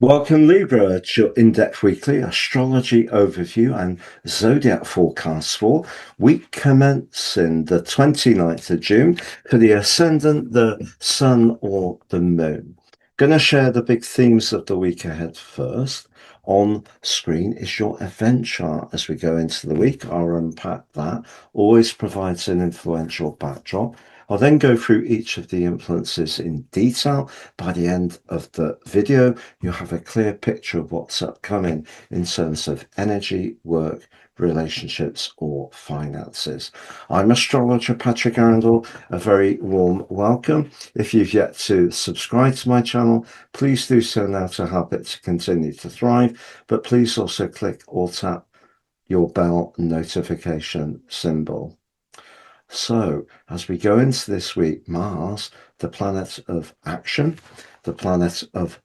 Welcome, Libra, to your in-depth weekly astrology overview and zodiac forecast for week commencing the 29th of June for the Ascendant, the Sun, or the Moon. Going to share the big themes of the week ahead first. On screen is your event chart as we go into the week. I'll unpack that. Always provides an influential backdrop. I'll then go through each of the influences in detail. By the end of the video, you'll have a clear picture of what's upcoming in terms of energy, work, relationships, or finances. I'm astrologer Patrick Arundel. A very warm welcome. If you've yet to subscribe to my channel, please do so now to help it to continue to thrive. But please also click or tap your bell notification symbol. So, as we go into this week, Mars, the planet of action, the planet of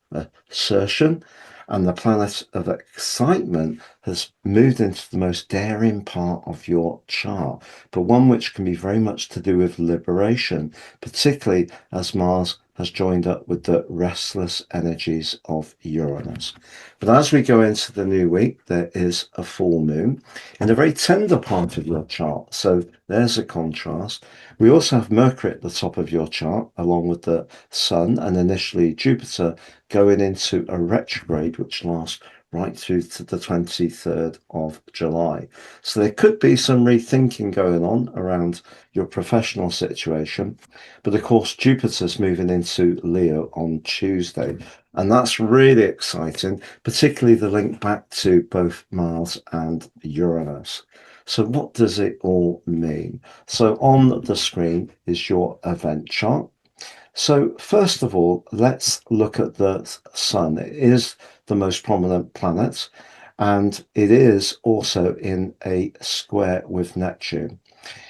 assertion, and the planet of excitement, has moved into the most daring part of your chart, but one which can be very much to do with liberation, particularly as Mars has joined up with the restless energies of Uranus. But as we go into the new week, there is a full moon in a very tender part of your chart. So there's a contrast. We also have Mercury at the top of your chart, along with the Sun and initially Jupiter going into a retrograde, which lasts right through to the 23rd of July. So there could be some rethinking going on around your professional situation. But of course, Jupiter's moving into Leo on Tuesday. And that's really exciting, particularly the link back to both Mars and Uranus. So what does it all mean? So on the screen is your event chart. So first of all, let's look at the Sun. It is the most prominent planet, and it is also in a square with Neptune.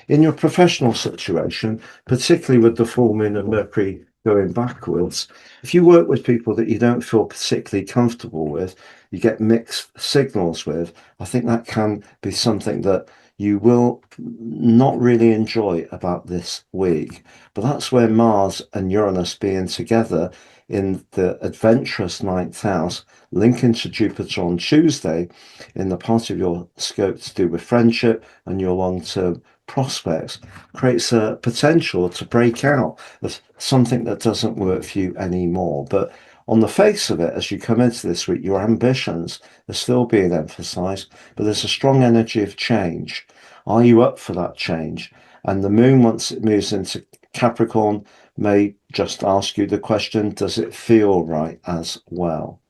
In your professional situation, particularly with the full moon of Mercury going backwards, if you work with people that you don't feel particularly comfortable with, you get mixed signals with, I think that can be something that you will not really enjoy about this week. But that's where Mars and Uranus being together in the adventurous ninth house, linking to Jupiter on Tuesday in the part of your scope to do with friendship and your long-term prospects, creates a potential to break out of something that doesn't work for you anymore. But on the face of it, as you come into this week, your ambitions are still being emphasized, but there's a strong energy of change. Are you up for that change? And the moon, once it moves into Capricorn, may just ask you the question, does it feel right as well?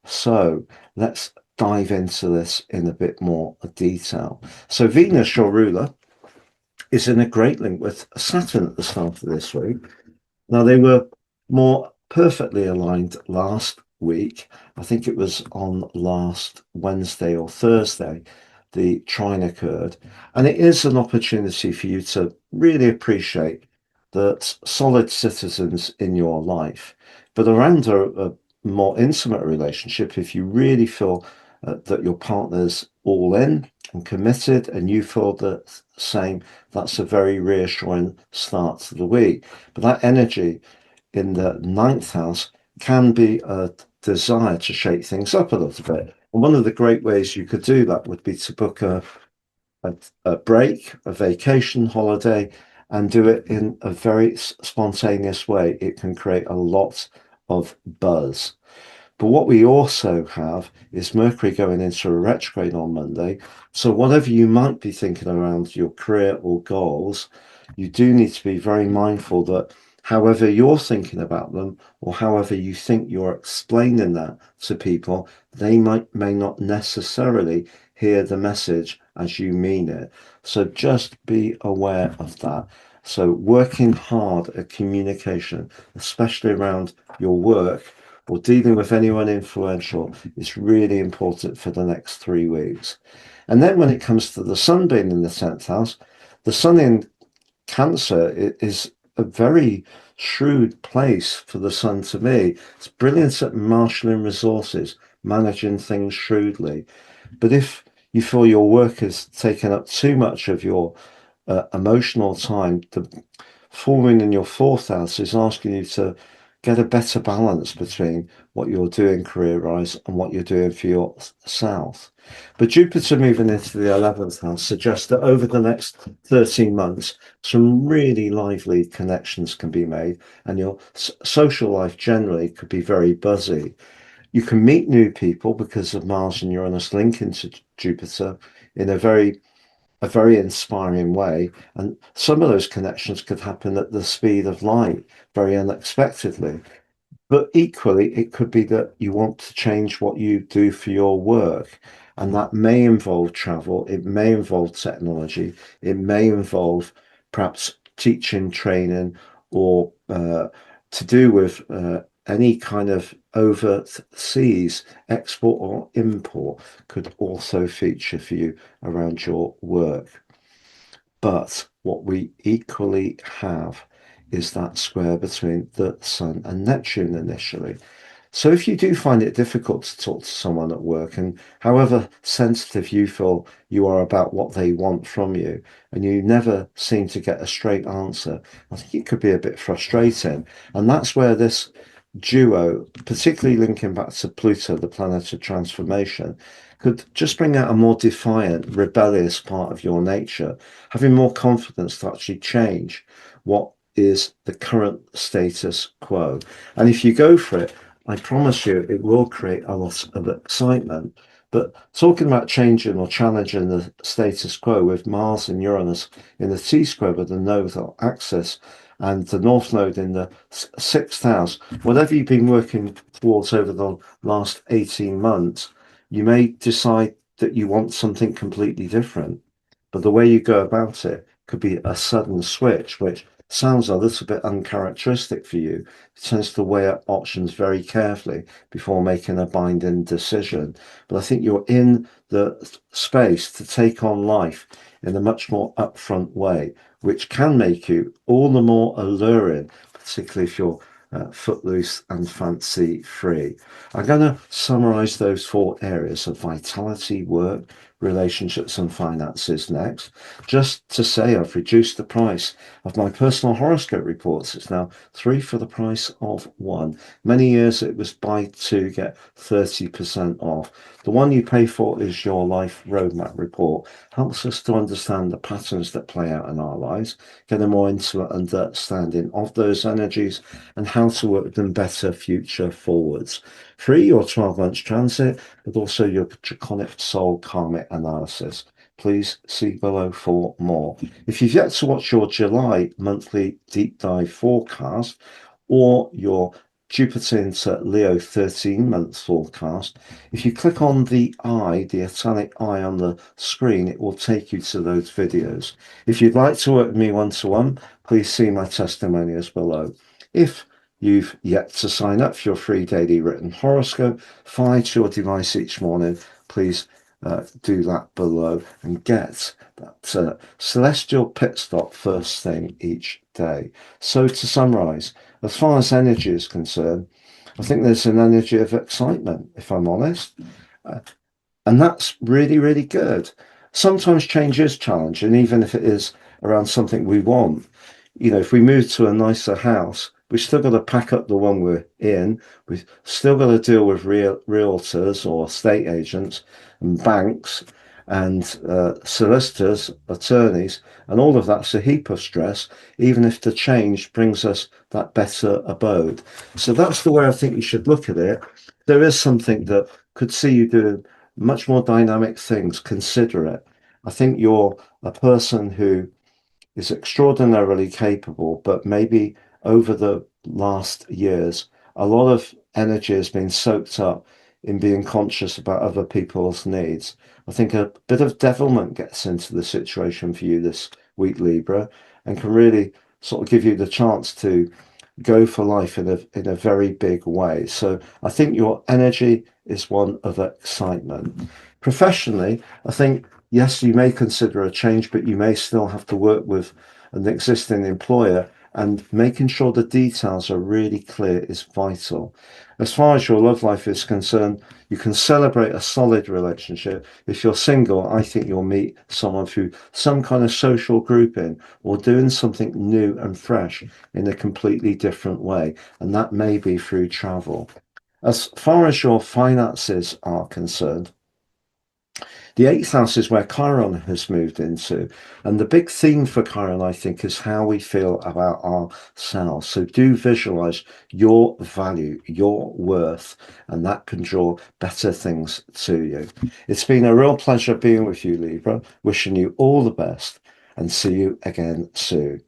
So let's dive into this in a bit more detail. So Venus, your ruler, is in a great link with Saturn at the start of this week. Now, they were more perfectly aligned last week. I think it was on last Wednesday or Thursday, the trine occurred. And it is an opportunity for you to really appreciate that solid citizens in your life. But around a more intimate relationship, if you really feel that your partner's all in and committed and you feel the same, that's a very reassuring start to the week. But that energy in the ninth house can be a desire to shake things up a little bit. And one of the great ways you could do that would be to book a break, a vacation holiday, and do it in a very spontaneous way. It can create a lot of buzz. But what we also have is Mercury going into a retrograde on Monday. So whatever you might be thinking around your career or goals, you do need to be very mindful that however you're thinking about them or however you think you're explaining that to people, they may not necessarily hear the message as you mean it. So just be aware of that. So working hard at communication, especially around your work, or dealing with anyone influential is really important for the next 3 weeks. And then when it comes to the sun being in the 10th house, the sun in Cancer is a very shrewd place for the sun to be. It's brilliant at marshalling resources, managing things shrewdly. But if you feel your work has taken up too much of your emotional time, the full moon in your fourth house is asking you to get a better balance between what you're doing career-wise and what you're doing for yourself. But Jupiter moving into the 11th house suggests that over the next 13 months, some really lively connections can be made, and your social life generally could be very buzzy. You can meet new people because of Mars and Uranus linking to Jupiter in a very inspiring way. And some of those connections could happen at the speed of light, very unexpectedly. But equally, it could be that you want to change what you do for your work. And that may involve travel, it may involve technology, it may involve perhaps teaching, training, or to do with any kind of overseas export or import could also feature for you around your work. But what we equally have is that square between the Sun and Neptune initially. So if you do find it difficult to talk to someone at work, and however sensitive you feel you are about what they want from you, and you never seem to get a straight answer, I think it could be a bit frustrating. And that's where this duo, particularly linking back to Pluto, the planet of transformation, could just bring out a more defiant, rebellious part of your nature, having more confidence to actually change what is the current status quo. And if you go for it, I promise you, it will create a lot of excitement. But talking about changing or challenging the status quo with Mars and Uranus in the T square with the nodal axis and the North Node in the sixth house, whatever you've been working towards over the last 18 months, you may decide that you want something completely different. But the way you go about it could be a sudden switch, which sounds a little bit uncharacteristic for you. It tends to weigh up options very carefully before making a binding decision. But I think you're in the space to take on life in a much more upfront way, which can make you all the more alluring, particularly if you're footloose and fancy free. I'm going to summarize those four areas of vitality, work, relationships and finances next. Just to say, I've reduced the price of my personal horoscope reports. It's now 3 for the price of 1. Many years it was buy 2 get 30% off. The one you pay for is your life roadmap report. Helps us to understand the patterns that play out in our lives, get a more intimate understanding of those energies and how to work them better future forwards. Free your 12 months transit, but also your draconic soul karmic analysis. Please see below for more. If you've yet to watch your July monthly deep dive forecast or your Jupiter into Leo 13-month forecast, if you click on the eye, the italic eye on the screen, it will take you to those videos. If you'd like to work with me one-to-one, please see my testimonials below. If you've yet to sign up for your free daily written horoscope, fired to your device each morning, please do that below and get that celestial pit stop first thing each day. So to summarize, as far as energy is concerned, I think there's an energy of excitement, if I'm honest. And that's really, really good. Sometimes change is challenging, even if it is around something we want. You know, if we move to a nicer house, we've still got to pack up the one we're in. We've still got to deal with realtors or estate agents and banks and solicitors, attorneys, and all of that's a heap of stress, even if the change brings us that better abode. So that's the way I think you should look at it. There is something that could see you doing much more dynamic things. Consider it. I think you're a person who is extraordinarily capable, but maybe over the last years, a lot of energy has been soaked up in being conscious about other people's needs. I think a bit of devilment gets into the situation for you this week, Libra, and can really sort of give you the chance to go for life in a very big way. So I think your energy is one of excitement. Professionally, I think, yes, you may consider a change, but you may still have to work with an existing employer, and making sure the details are really clear is vital. As far as your love life is concerned, you can celebrate a solid relationship. If you're single, I think you'll meet someone through some kind of social grouping or doing something new and fresh in a completely different way. And that may be through travel. As far as your finances are concerned, the eighth house is where Chiron has moved into. And the big theme for Chiron, I think, is how we feel about ourselves. So do visualize your value, your worth, and that can draw better things to you. It's been a real pleasure being with you, Libra. Wishing you all the best and see you again soon.